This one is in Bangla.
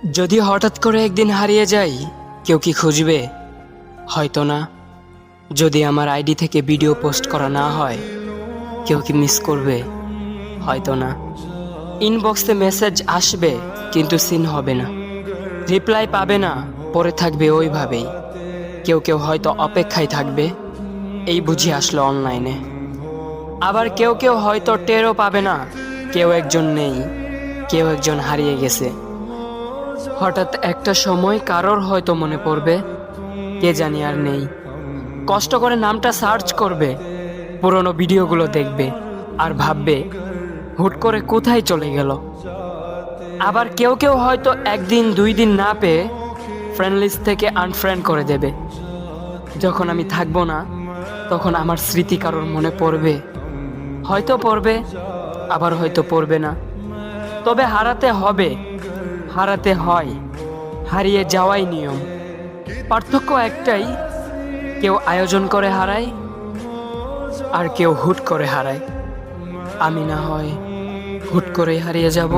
যদি হঠাৎ করে একদিন হারিয়ে যাই, কেউ কি খুঁজবে? হয়তো না। যদি আমার আইডি থেকে ভিডিও পোস্ট করা না হয়, কেউ কি মিস করবে? হয়তো না। ইনবক্সে মেসেজ আসবে কিন্তু সিন হবে না, রিপ্লাই পাবে না, পরে থাকবে ওইভাবেই। কেউ কেউ হয়তো অপেক্ষায় থাকবে, এই বুঝি আসলো অনলাইনে। আবার কেউ কেউ হয়তো টেরও পাবে না, কেউ একজন নেই, কেউ একজন হারিয়ে গেছে। হঠাৎ একটা সময় কারোর হয়তো মনে পড়বে, কে জানি আর নেই। কষ্ট করে নামটা সার্চ করবে, পুরনো ভিডিওগুলো দেখবে আর ভাববে হুট করে কোথায় চলে গেল। আবার কেউ কেউ হয়তো একদিন দুই দিন না পেয়ে ফ্রেন্ড লিস্ট থেকে আনফ্রেন্ড করে দেবে। যখন আমি থাকবো না, তখন আমার স্মৃতি কারোর মনে পড়বে, হয়তো পড়বে, আবার হয়তো পড়বে না। তবে হারাতে হবে, হারাতে হয়, হারিয়ে যাওয়াই নিয়ম। পার্থক্য একটাই, কেউ আয়োজন করে হারায় আর কেউ হুট করে হারায়। আমি না হয় হুট করেই হারিয়ে যাব।